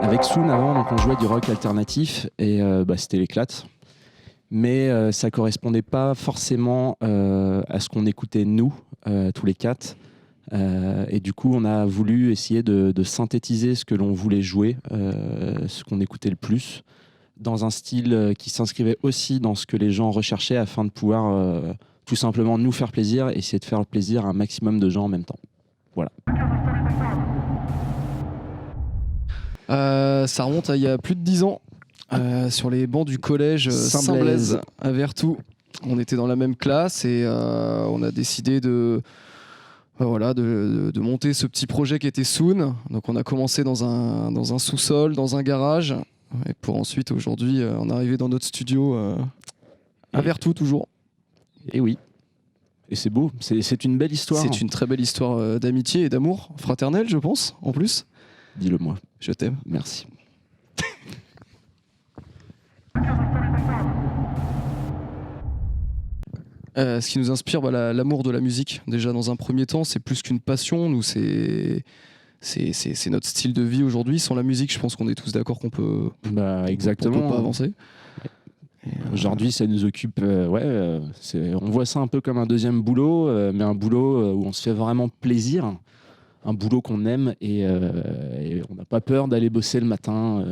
Avec Soon, avant, donc, on jouait du rock alternatif et c'était l'éclate. Mais ça correspondait pas forcément à ce qu'on écoutait nous, tous les quatre. Et du coup, on a voulu essayer de synthétiser ce que l'on voulait jouer, ce qu'on écoutait le plus, dans un style qui s'inscrivait aussi dans ce que les gens recherchaient afin de pouvoir tout simplement nous faire plaisir et essayer de faire plaisir à un maximum de gens en même temps. Voilà. Ça remonte à il y a plus de 10 ans, sur les bancs du collège Saint-Blaise à Vertou. On était dans la même classe et on a décidé de monter ce petit projet qui était Soon. Donc on a commencé dans un sous-sol, dans un garage, et pour ensuite aujourd'hui en arriver dans notre studio à Vertou toujours. Et oui. Et c'est beau, c'est une belle histoire. C'est une très belle histoire d'amitié et d'amour fraternel, je pense, en plus. Dis-le moi. Je t'aime. Merci. Ce qui nous inspire, l'amour de la musique. Déjà, dans un premier temps, c'est plus qu'une passion. Nous, c'est notre style de vie aujourd'hui. Sans la musique, je pense qu'on est tous d'accord qu'on peut, exactement. On peut pas avancer. Aujourd'hui, ça nous occupe. On voit ça un peu comme un deuxième boulot, mais un boulot où on se fait vraiment plaisir. Un boulot qu'on aime et on n'a pas peur d'aller bosser le matin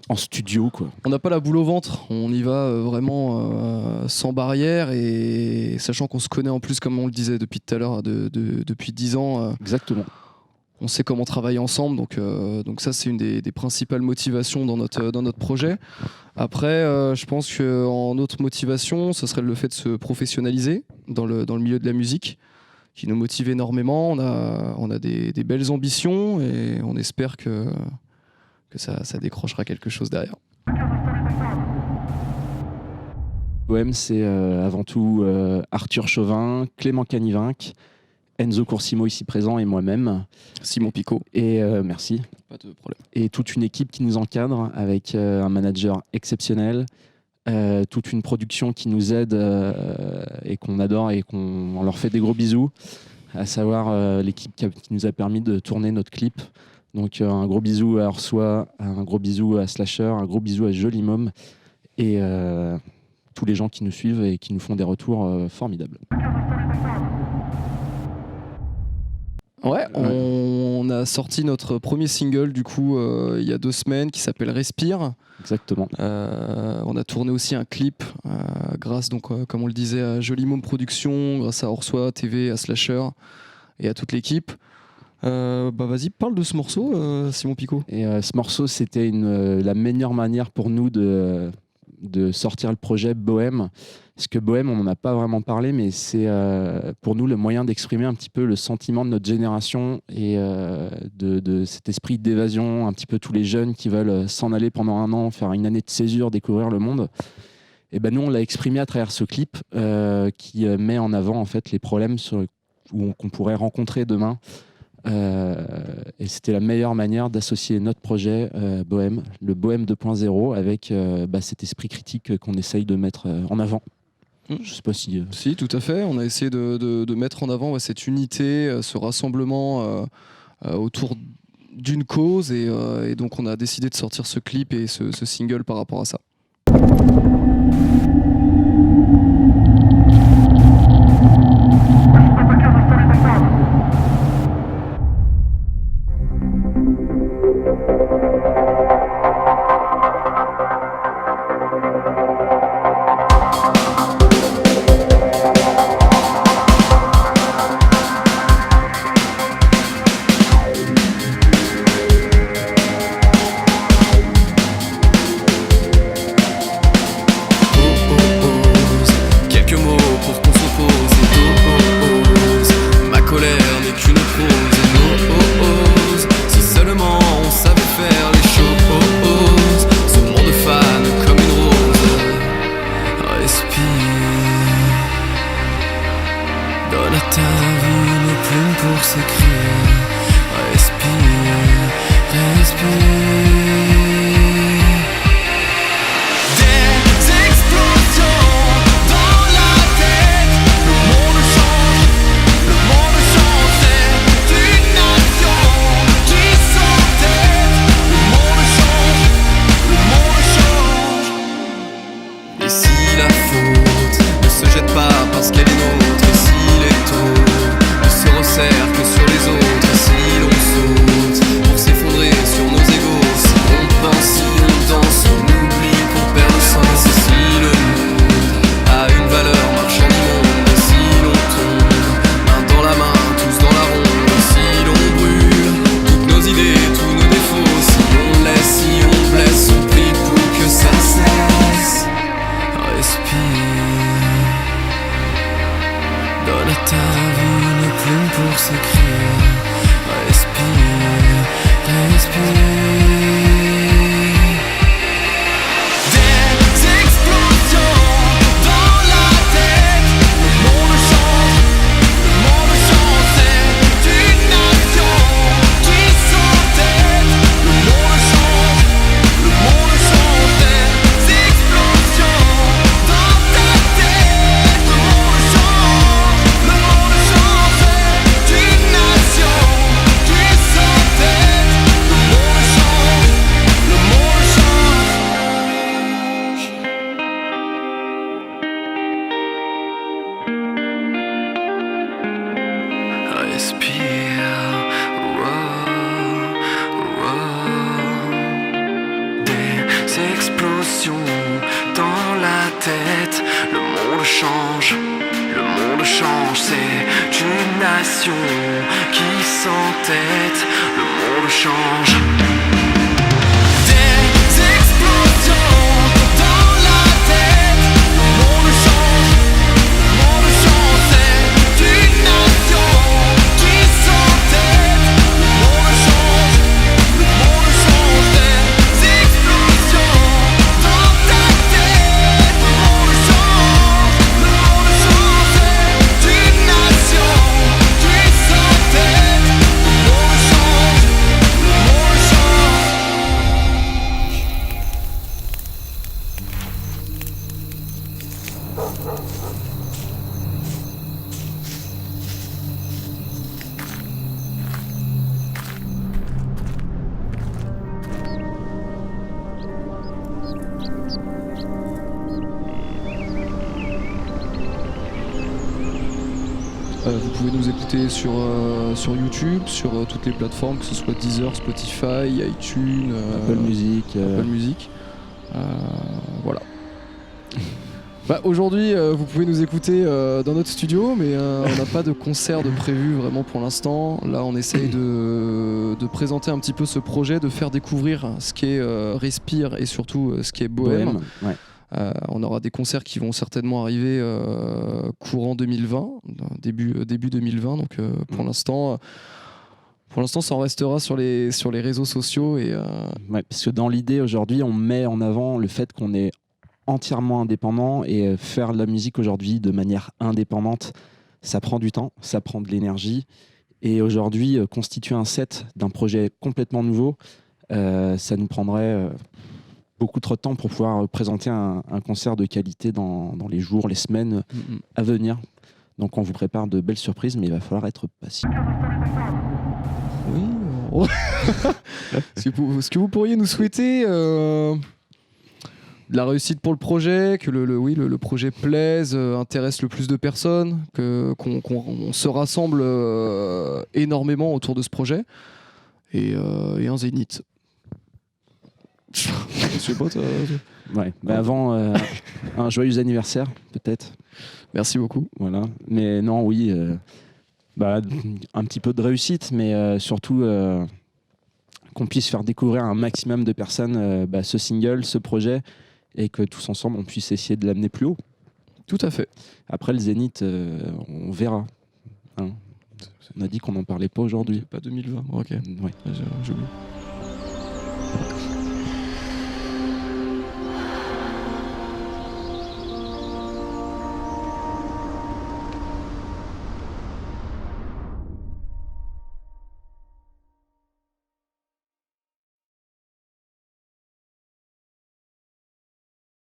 en studio, quoi. On n'a pas la boule au ventre, on y va vraiment sans barrière et sachant qu'on se connaît en plus, comme on le disait depuis tout à l'heure, depuis 10 ans. Exactement. On sait comment travailler ensemble, donc ça c'est une des principales motivations dans notre projet. Après, je pense qu'en autre motivation, ce serait le fait de se professionnaliser dans le milieu de la musique, qui nous motive énormément. On a des belles ambitions et on espère que ça décrochera quelque chose derrière. Bohème, c'est avant tout Arthur Chauvin, Clément Canivinck, Enzo Coursimo ici présent et moi-même. Simon Picot. Et merci. Pas de problème. Et toute une équipe qui nous encadre avec un manager exceptionnel, toute une production qui nous aide et qu'on adore et on leur fait des gros bisous, à savoir l'équipe qui nous a permis de tourner notre clip. Donc un gros bisou à Orsois, un gros bisou à Slasher, un gros bisou à Joli Môme et tous les gens qui nous suivent et qui nous font des retours formidables. Ouais, on a sorti notre premier single du coup il y a 2 semaines qui s'appelle Respire. Exactement. On a tourné aussi un clip grâce donc comme on le disait à Joli Môme Productions, grâce à Orsois TV, à Slasher et à toute l'équipe. Vas-y, parle de ce morceau, Simon Picot. Et ce morceau, c'était la meilleure manière pour nous de sortir le projet Bohème. Parce que Bohème, on n'en a pas vraiment parlé, mais c'est pour nous le moyen d'exprimer un petit peu le sentiment de notre génération et de cet esprit d'évasion, un petit peu tous les jeunes qui veulent s'en aller pendant 1 an, faire une année de césure, découvrir le monde. Et nous, on l'a exprimé à travers ce clip qui met en avant en fait, les problèmes qu'on pourrait rencontrer demain. Et c'était la meilleure manière d'associer notre projet Bohème, le Bohème 2.0, avec cet esprit critique qu'on essaye de mettre en avant. Je sais pas si... Si, tout à fait. On a essayé de mettre en avant cette unité, ce rassemblement autour d'une cause et donc on a décidé de sortir ce clip et ce single par rapport à ça. émotions dans la tête. Le monde change, c'est une nation qui s'entête. Le monde change. Des explosions dans la tête. Le monde change, c'est une nation qui s'entête. Le monde change, des explosions dans ta tête. Le monde change, c'est une nation qui s'entête. Le monde change, Vous pouvez nous écouter sur YouTube, sur toutes les plateformes, que ce soit Deezer, Spotify, iTunes, Apple Music. Apple Music. Voilà. Bah, aujourd'hui, vous pouvez nous écouter dans notre studio, mais on n'a pas de concert de prévu vraiment pour l'instant. Là, on essaye de présenter un petit peu ce projet, de faire découvrir ce qu'est Respire et surtout ce qu'est Bohème. Ouais. On aura des concerts qui vont certainement arriver courant 2020, début 2020. Donc pour l'instant, ça en restera sur les réseaux sociaux. Ouais, parce que dans l'idée, aujourd'hui, on met en avant le fait qu'on est entièrement indépendant et faire de la musique aujourd'hui de manière indépendante, ça prend du temps, ça prend de l'énergie. Et aujourd'hui, constituer un set d'un projet complètement nouveau, ça nous prendrait beaucoup trop de temps pour pouvoir présenter un concert de qualité dans les jours, les semaines à venir. Donc on vous prépare de belles surprises, mais il va falloir être patient. Oui. Est-ce que vous pourriez nous souhaiter de la réussite pour le projet, que le projet plaise, intéresse le plus de personnes, qu'on se rassemble énormément autour de ce projet et un zénith. Je sais pas, Ouais. Bah avant, un joyeux anniversaire, peut-être. Merci beaucoup. Voilà. Mais non, oui, un petit peu de réussite, mais surtout qu'on puisse faire découvrir à un maximum de personnes ce single, ce projet, et que tous ensemble, on puisse essayer de l'amener plus haut. Tout à fait. Après, le Zénith, on verra. Hein. On a dit qu'on n'en parlait pas aujourd'hui. Pas 2020, ok. Ouais. J'oublie.